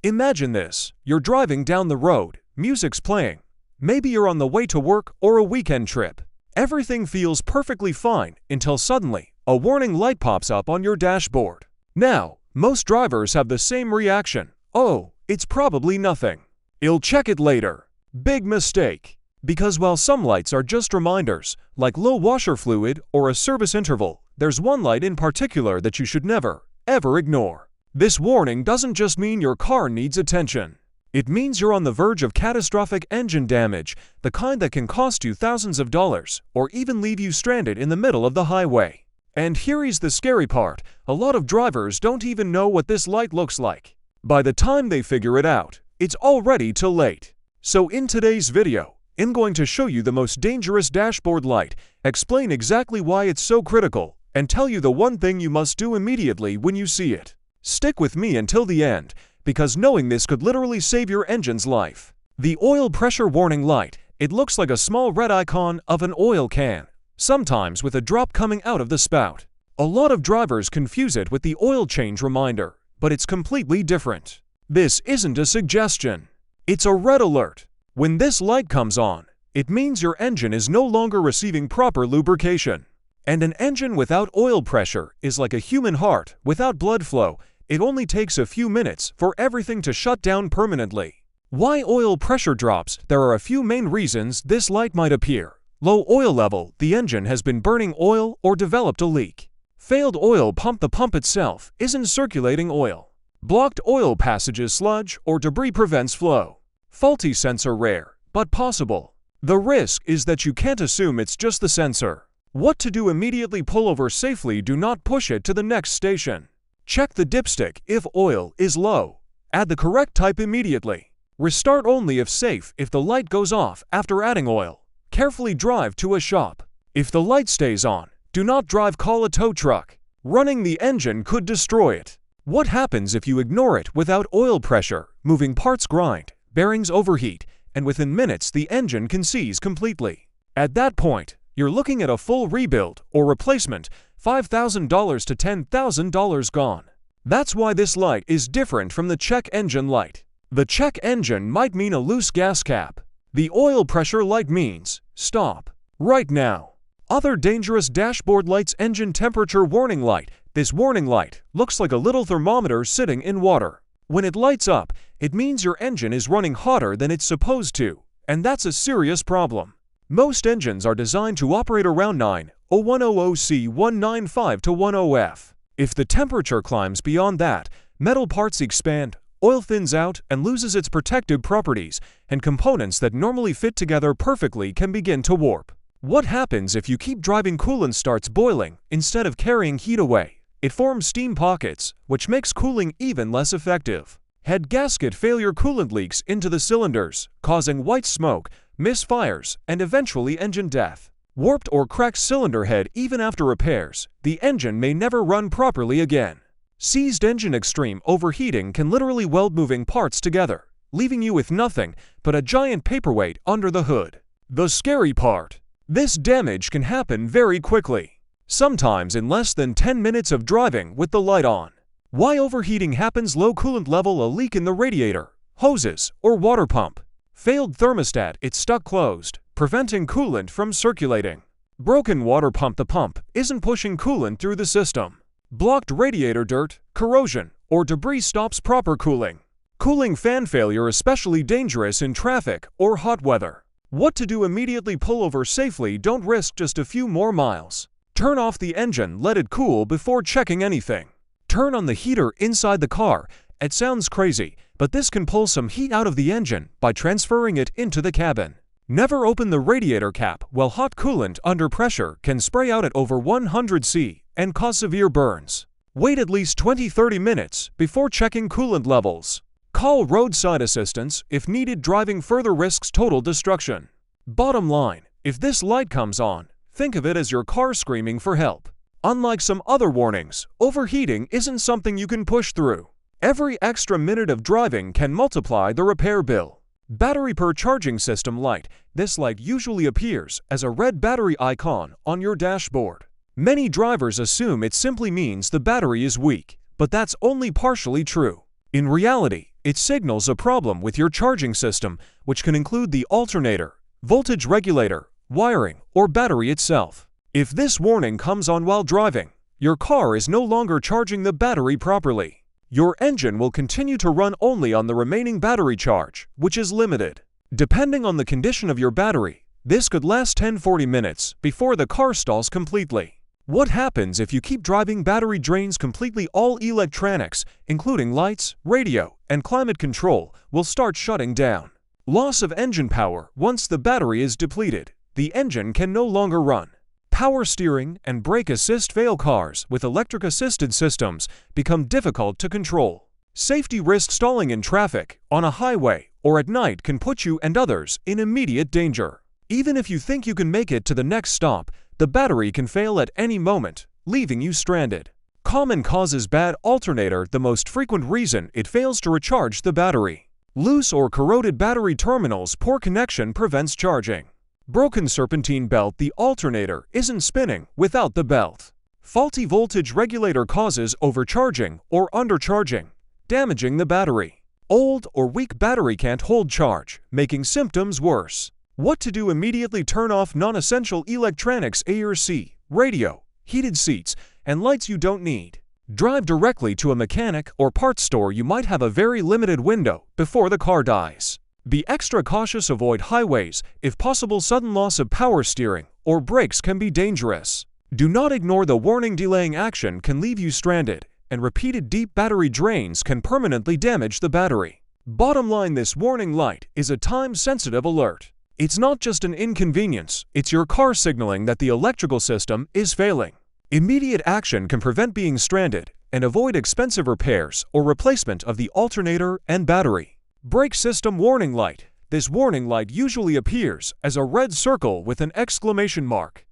Imagine this. You're driving down the road, music's playing. Maybe you're on the way to work or a weekend trip. Everything feels perfectly fine until suddenly, a warning light pops up on your dashboard. Now, most drivers have the same reaction. Oh, it's probably nothing. I'll check it later. Big mistake. Because while some lights are just reminders, like low washer fluid or a service interval, there's one light in particular that you should never, ever ignore. This warning doesn't just mean your car needs attention. It means you're on the verge of catastrophic engine damage, the kind that can cost you thousands of dollars or even leave you stranded in the middle of the highway. And here's the scary part, a lot of drivers don't even know what this light looks like. By the time they figure it out, it's already too late. So in today's video, I'm going to show you the most dangerous dashboard light, explain exactly why it's so critical, and tell you the one thing you must do immediately when you see it. Stick with me until the end, because knowing this could literally save your engine's life. The oil pressure warning light. It looks like a small red icon of an oil can, sometimes with a drop coming out of the spout. A lot of drivers confuse it with the oil change reminder, but it's completely different. This isn't a suggestion. It's a red alert. When this light comes on, it means your engine is no longer receiving proper lubrication. And an engine without oil pressure is like a human heart without blood flow. It only takes a few minutes for everything to shut down permanently. Why oil pressure drops? There are a few main reasons this light might appear. Low oil level, the engine has been burning oil or developed a leak. Failed oil pump, the pump itself isn't circulating oil. Blocked oil passages, sludge or debris prevents flow. Faulty sensor, rare, but possible. The risk is that you can't assume it's just the sensor. What to do? Immediately pull over safely, do not push it to the next station. Check the dipstick if oil is low. Add the correct type immediately. Restart only if safe if the light goes off after adding oil. Carefully drive to a shop. If the light stays on, do not drive, call a tow truck. Running the engine could destroy it. What happens if you ignore it? Without oil pressure, moving parts grind, bearings overheat, and within minutes the engine can seize completely. At that point, you're looking at a full rebuild or replacement, $5,000 to $10,000 gone. That's why this light is different from the check engine light. The check engine might mean a loose gas cap. The oil pressure light means, stop right now. Other dangerous dashboard lights. Engine temperature warning light. This warning light looks like a little thermometer sitting in water. When it lights up, it means your engine is running hotter than it's supposed to, and that's a serious problem. Most engines are designed to operate around 90100 C 195 to 10F. If the temperature climbs beyond that, metal parts expand, oil thins out and loses its protective properties, and components that normally fit together perfectly can begin to warp. What happens if you keep driving? Coolant starts boiling instead of carrying heat away. It forms steam pockets, which makes cooling even less effective. Head gasket failure. Coolant leaks into the cylinders, causing white smoke, misfires, and eventually engine death. Warped or cracked cylinder head. Even after repairs, the engine may never run properly again. Seized engine. Extreme overheating can literally weld moving parts together, leaving you with nothing but a giant paperweight under the hood. The scary part: this damage can happen very quickly, sometimes in less than 10 minutes of driving with the light on. Why overheating happens? Low coolant level, a leak in the radiator, hoses, or water pump. Failed thermostat, it's stuck closed, preventing coolant from circulating. Broken water pump, the pump isn't pushing coolant through the system. Blocked radiator, dirt, corrosion, or debris stops proper cooling. Cooling fan failure, especially dangerous in traffic or hot weather. What to do? Immediately pull over safely, don't risk just a few more miles. Turn off the engine, let it cool before checking anything. Turn on the heater inside the car. It sounds crazy, but this can pull some heat out of the engine by transferring it into the cabin. Never open the radiator cap while hot coolant under pressure can spray out at over 100 C and cause severe burns. Wait at least 20-30 minutes before checking coolant levels. Call roadside assistance if needed. Driving further risks total destruction. Bottom line, if this light comes on, think of it as your car screaming for help. Unlike some other warnings, overheating isn't something you can push through. Every extra minute of driving can multiply the repair bill. Battery per charging system light. This light usually appears as a red battery icon on your dashboard. Many drivers assume it simply means the battery is weak, but that's only partially true. In reality, It signals a problem with your charging system, which can include the alternator, voltage regulator, wiring, or battery itself. If this warning comes on while driving, your car is no longer charging the battery properly. Your engine will continue to run only on the remaining battery charge, which is limited. Depending on the condition of your battery, this could last 10–40 minutes before the car stalls completely. What happens if you keep driving? Battery drains completely. All electronics, including lights, radio, and climate control, will start shutting down. Loss of engine power. Once the battery is depleted, the engine can no longer run. Power steering and brake assist fail. Cars with electric-assisted systems become difficult to control. Safety risk. Stalling in traffic, on a highway, or at night can put you and others in immediate danger. Even if you think you can make it to the next stop, the battery can fail at any moment, leaving you stranded. Common causes. Bad alternator. The most frequent reason it fails to recharge the battery. Loose or corroded battery terminals. Poor connection prevents charging. Broken serpentine belt. The alternator isn't spinning without the belt. Faulty voltage regulator causes overcharging or undercharging, damaging the battery. Old or weak battery can't hold charge, making symptoms worse. What to do? Immediately turn off non-essential electronics, AC, radio, heated seats, and lights you don't need. Drive directly to a mechanic or parts store. You might have a very limited window before the car dies. Be extra cautious. Avoid highways. If possible, sudden loss of power steering or brakes can be dangerous. Do not ignore the warning. Delaying action can leave you stranded, and repeated deep battery drains can permanently damage the battery. Bottom line, this warning light is a time-sensitive alert. It's not just an inconvenience, it's your car signaling that the electrical system is failing. Immediate action can prevent being stranded and avoid expensive repairs or replacement of the alternator and battery. Brake system warning light. This warning light usually appears as a red circle with an exclamation mark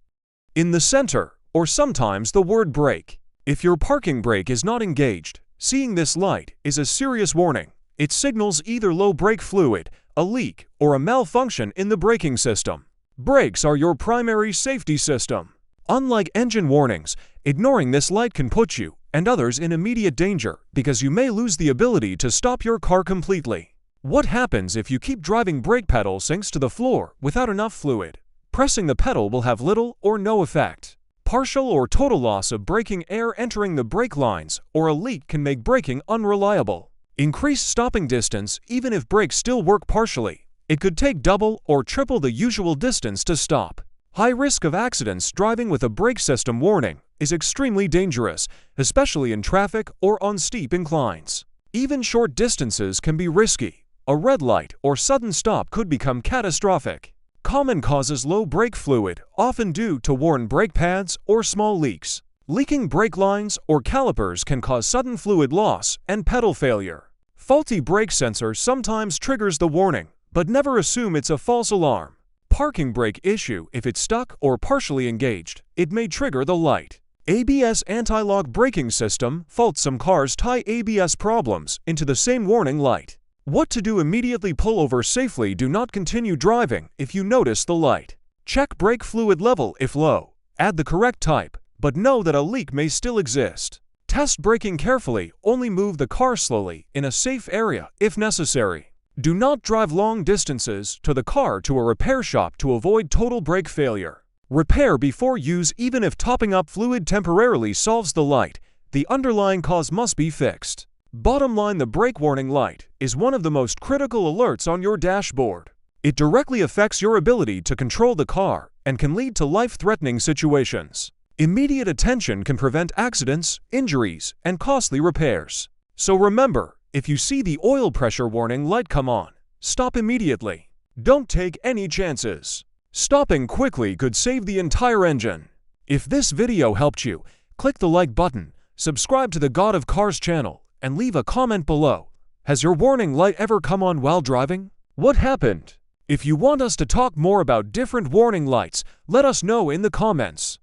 in the center, or sometimes the word brake. If your parking brake is not engaged, seeing this light is a serious warning. It signals either low brake fluid, a leak, or a malfunction in the braking system. Brakes are your primary safety system. Unlike engine warnings, ignoring this light can put you and others in immediate danger because you may lose the ability to stop your car completely. What happens if you keep driving? Brake pedal sinks to the floor without enough fluid. Pressing the pedal will have little or no effect. Partial or total loss of braking air entering the brake lines, or a leak can make braking unreliable. Increased stopping distance. Even if brakes still work partially, it could take double or triple the usual distance to stop. High risk of accidents. Driving with a brake system warning is extremely dangerous, especially in traffic or on steep inclines. Even short distances can be risky. A red light or sudden stop could become catastrophic. Common causes. Low brake fluid, often due to worn brake pads or small leaks. Leaking brake lines or calipers can cause sudden fluid loss and pedal failure. Faulty brake sensor sometimes triggers the warning, but never assume it's a false alarm. Parking brake issue. If it's stuck or partially engaged, it may trigger the light. ABS anti-lock braking system fault. Some cars tie ABS problems into the same warning light. What to do? Immediately pull over safely. Do not continue driving if you notice the light. Check brake fluid level. If low, add the correct type, but know that a leak may still exist. Test braking carefully. Only move the car slowly in a safe area if necessary. Do not drive long distances to the car to a repair shop to avoid total brake failure. Repair before use. Even if topping up fluid temporarily solves the light, the underlying cause must be fixed. Bottom line, the brake warning light is one of the most critical alerts on your dashboard. It directly affects your ability to control the car and can lead to life-threatening situations. Immediate attention can prevent accidents, injuries, and costly repairs. So remember, if you see the oil pressure warning light come on, stop immediately. Don't take any chances. Stopping quickly could save the entire engine. If this video helped you, click the like button, subscribe to the God of Cars channel, and leave a comment below. Has your warning light ever come on while driving? What happened? If you want us to talk more about different warning lights, let us know in the comments.